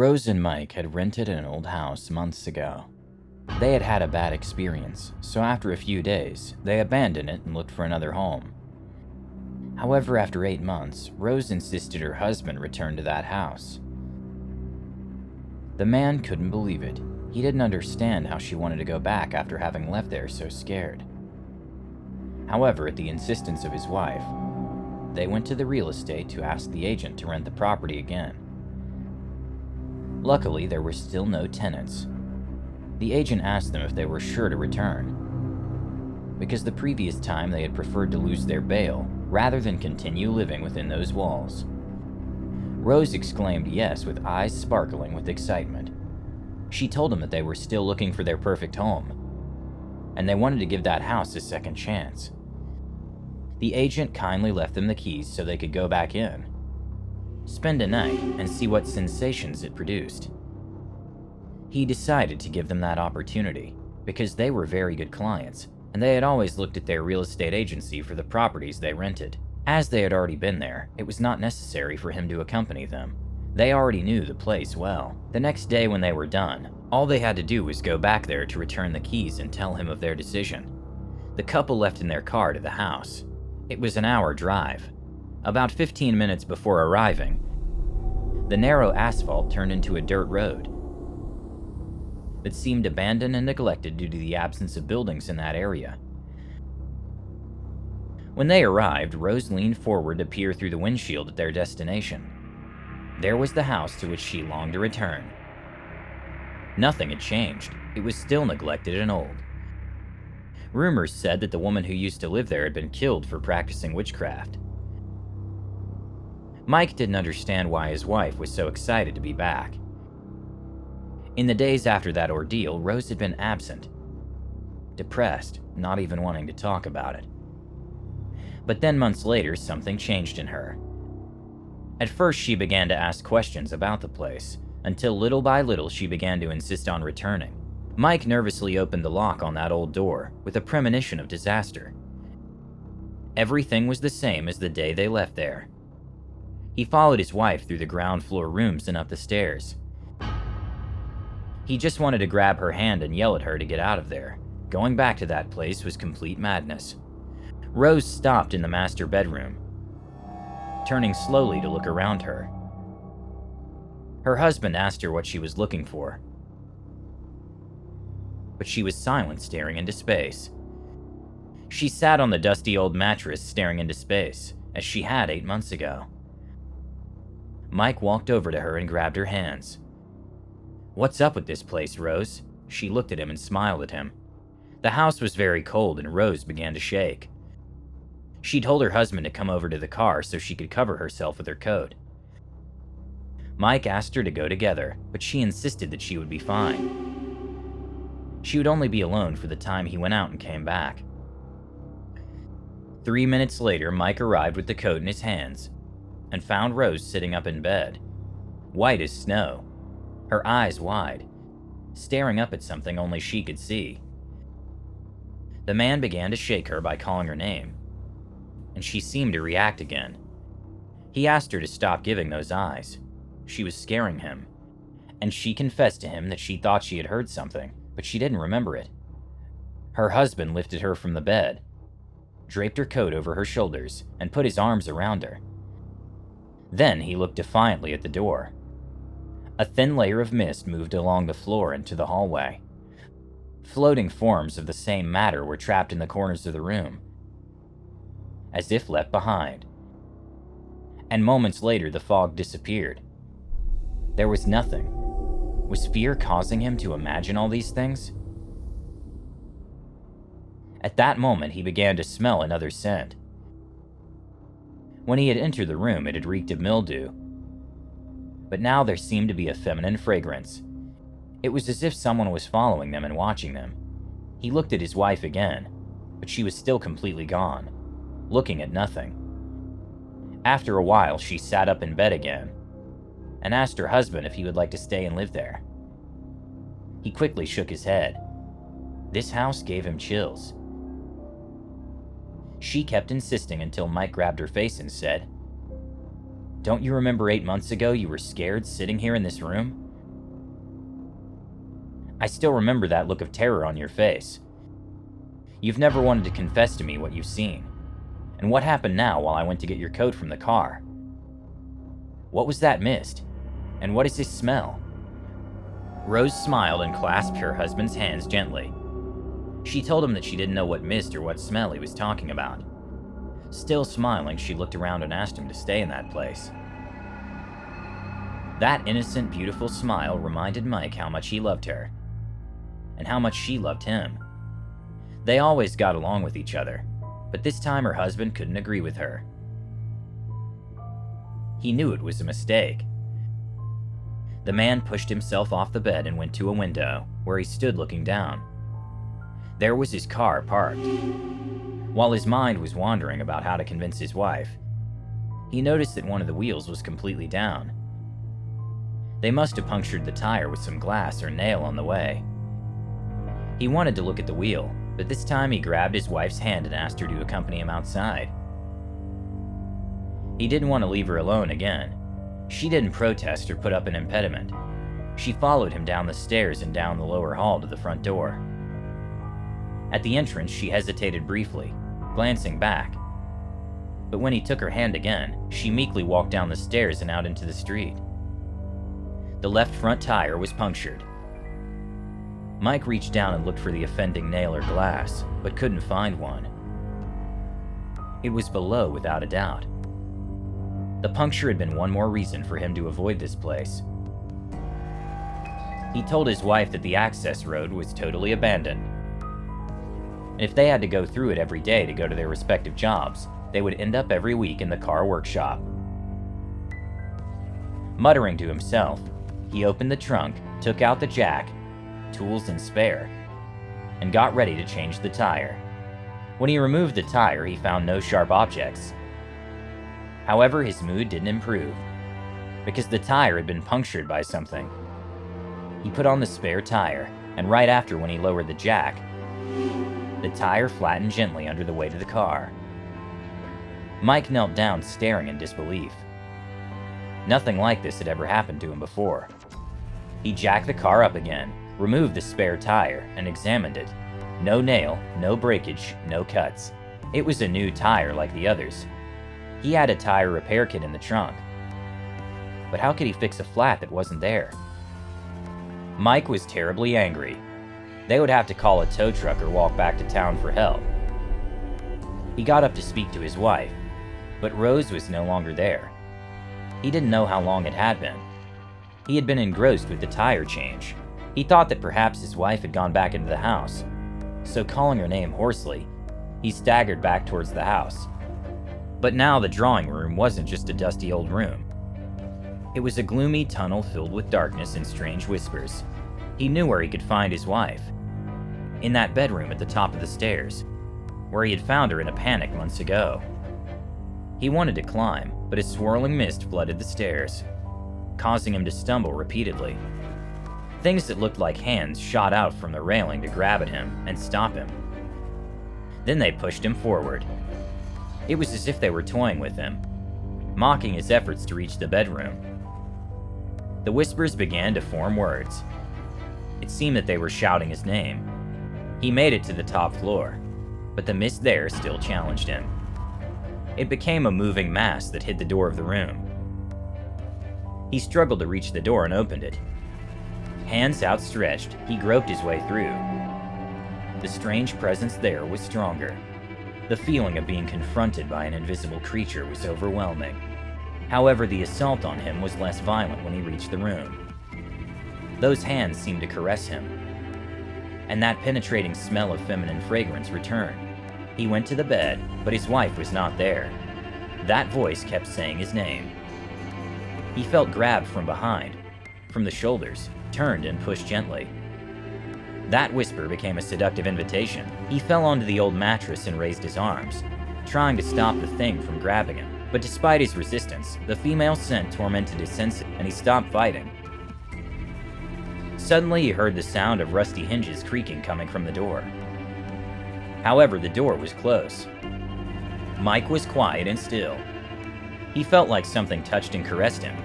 Rose and Mike had rented an old house months ago. They had had a bad experience, so after a few days, they abandoned it and looked for another home. However, after 8 months, Rose insisted her husband return to that house. The man couldn't believe it. He didn't understand how she wanted to go back after having left there so scared. However, at the insistence of his wife, they went to the real estate to ask the agent to rent the property again. Luckily, there were still no tenants. The agent asked them if they were sure to return, because the previous time they had preferred to lose their bail rather than continue living within those walls. Rose exclaimed yes with eyes sparkling with excitement. She told him that they were still looking for their perfect home, and they wanted to give that house a second chance. The agent kindly left them the keys so they could go back in, spend a night, and see what sensations it produced. He decided to give them that opportunity because they were very good clients, and they had always looked at their real estate agency for the properties they rented. As they had already been there, it was not necessary for him to accompany them. They already knew the place well. The next day when they were done, all they had to do was go back there to return the keys and tell him of their decision. The couple left in their car to the house. It was an hour drive. About 15 minutes before arriving, the narrow asphalt turned into a dirt road that seemed abandoned and neglected due to the absence of buildings in that area. When they arrived, Rose leaned forward to peer through the windshield at their destination. There was the house to which she longed to return. Nothing had changed. It was still neglected and old. Rumors said that the woman who used to live there had been killed for practicing witchcraft. Mike didn't understand why his wife was so excited to be back. In the days after that ordeal, Rose had been absent, depressed, not even wanting to talk about it. But then months later, something changed in her. At first, she began to ask questions about the place, until little by little she began to insist on returning. Mike nervously opened the lock on that old door, with a premonition of disaster. Everything was the same as the day they left there. He followed his wife through the ground floor rooms and up the stairs. He just wanted to grab her hand and yell at her to get out of there. Going back to that place was complete madness. Rose stopped in the master bedroom, turning slowly to look around her. Her husband asked her what she was looking for, but she was silent, staring into space. She sat on the dusty old mattress, staring into space, as she had 8 months ago. Mike walked over to her and grabbed her hands. "What's up with this place, Rose?" She looked at him and smiled at him. The house was very cold and Rose began to shake. She told her husband to come over to the car so she could cover herself with her coat. Mike asked her to go together, but she insisted that she would be fine. She would only be alone for the time he went out and came back. 3 minutes later, Mike arrived with the coat in his hands and found Rose sitting up in bed, white as snow, her eyes wide, staring up at something only she could see. The man began to shake her by calling her name, and she seemed to react again. He asked her to stop giving those eyes. She was scaring him, and she confessed to him that she thought she had heard something, but she didn't remember it. Her husband lifted her from the bed, draped her coat over her shoulders, and put his arms around her. Then he looked defiantly at the door. A thin layer of mist moved along the floor into the hallway. Floating forms of the same matter were trapped in the corners of the room, as if left behind. And moments later, the fog disappeared. There was nothing. Was fear causing him to imagine all these things? At that moment, he began to smell another scent. When he had entered the room, it had reeked of mildew. But now there seemed to be a feminine fragrance. It was as if someone was following them and watching them. He looked at his wife again, but she was still completely gone, looking at nothing. After a while, she sat up in bed again and asked her husband if he would like to stay and live there. He quickly shook his head. This house gave him chills. She kept insisting until Mike grabbed her face and said, "Don't you remember 8 months ago you were scared sitting here in this room? I still remember that look of terror on your face. You've never wanted to confess to me what you've seen. And what happened now while I went to get your coat from the car? What was that mist? And what is this smell?" Rose smiled and clasped her husband's hands gently. She told him that she didn't know what mist or what smell he was talking about. Still smiling, she looked around and asked him to stay in that place. That innocent, beautiful smile reminded Mike how much he loved her, and how much she loved him. They always got along with each other, but this time her husband couldn't agree with her. He knew it was a mistake. The man pushed himself off the bed and went to a window, where he stood looking down. There was his car parked. While his mind was wandering about how to convince his wife, he noticed that one of the wheels was completely down. They must have punctured the tire with some glass or nail on the way. He wanted to look at the wheel, but this time he grabbed his wife's hand and asked her to accompany him outside. He didn't want to leave her alone again. She didn't protest or put up an impediment. She followed him down the stairs and down the lower hall to the front door. At the entrance, she hesitated briefly, glancing back. But when he took her hand again, she meekly walked down the stairs and out into the street. The left front tire was punctured. Mike reached down and looked for the offending nail or glass, but couldn't find one. It was below without a doubt. The puncture had been one more reason for him to avoid this place. He told his wife that the access road was totally abandoned. If they had to go through it every day to go to their respective jobs, they would end up every week in the car workshop. Muttering to himself, he opened the trunk, took out the jack, tools and spare, and got ready to change the tire. When he removed the tire, he found no sharp objects. However, his mood didn't improve, because the tire had been punctured by something. He put on the spare tire, and right after when he lowered the jack, the tire flattened gently under the weight of the car. Mike knelt down, staring in disbelief. Nothing like this had ever happened to him before. He jacked the car up again, removed the spare tire, and examined it. No nail, no breakage, no cuts. It was a new tire like the others. He had a tire repair kit in the trunk. But how could he fix a flat that wasn't there? Mike was terribly angry. They would have to call a tow truck or walk back to town for help. He got up to speak to his wife, but Rose was no longer there. He didn't know how long it had been. He had been engrossed with the tire change. He thought that perhaps his wife had gone back into the house, so calling her name hoarsely, he staggered back towards the house. But now the drawing room wasn't just a dusty old room. It was a gloomy tunnel filled with darkness and strange whispers. He knew where he could find his wife. In that bedroom at the top of the stairs, where he had found her in a panic months ago. He wanted to climb, but a swirling mist flooded the stairs, causing him to stumble repeatedly. Things that looked like hands shot out from the railing to grab at him and stop him. Then they pushed him forward. It was as if they were toying with him, mocking his efforts to reach the bedroom. The whispers began to form words. It seemed that they were shouting his name. He made it to the top floor, but the mist there still challenged him. It became a moving mass that hid the door of the room. He struggled to reach the door and opened it. Hands outstretched, he groped his way through. The strange presence there was stronger. The feeling of being confronted by an invisible creature was overwhelming. However, the assault on him was less violent when he reached the room. Those hands seemed to caress him, and that penetrating smell of feminine fragrance returned. He went to the bed, but his wife was not there. That voice kept saying his name. He felt grabbed from behind, from the shoulders, turned and pushed gently. That whisper became a seductive invitation. He fell onto the old mattress and raised his arms, trying to stop the thing from grabbing him. But despite his resistance, the female scent tormented his senses, and he stopped fighting. Suddenly, he heard the sound of rusty hinges creaking coming from the door. However, the door was close. Mike was quiet and still. He felt like something touched and caressed him.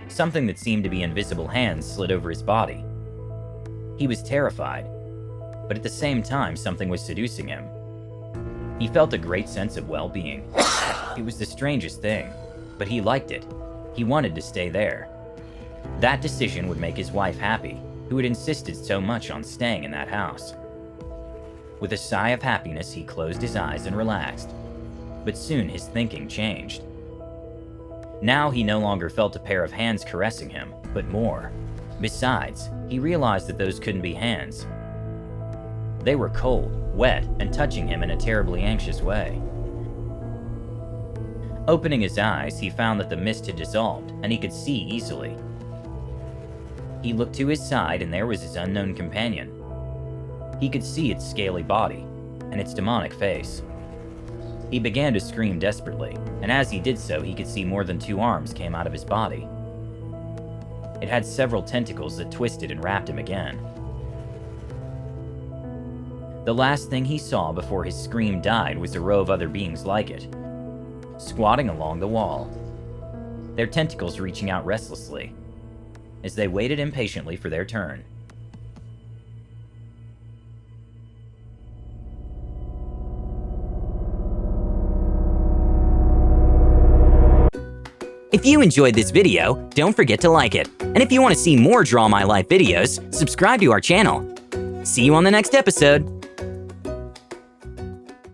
Something that seemed to be invisible hands slid over his body. He was terrified, but at the same time, something was seducing him. He felt a great sense of well-being. It was the strangest thing, but he liked it. He wanted to stay there. That decision would make his wife happy, who had insisted so much on staying in that house. With a sigh of happiness, he closed his eyes and relaxed. But soon his thinking changed. Now he no longer felt a pair of hands caressing him, but more. Besides, he realized that those couldn't be hands. They were cold, wet, and touching him in a terribly anxious way. Opening his eyes, he found that the mist had dissolved, and he could see easily. He looked to his side, and there was his unknown companion. He could see its scaly body, and its demonic face. He began to scream desperately, and as he did so, he could see more than 2 arms came out of his body. It had several tentacles that twisted and wrapped him again. The last thing he saw before his scream died was a row of other beings like it, squatting along the wall, their tentacles reaching out restlessly, as they waited impatiently for their turn. If you enjoyed this video, don't forget to like it. And if you want to see more Draw My Life videos, subscribe to our channel. See you on the next episode.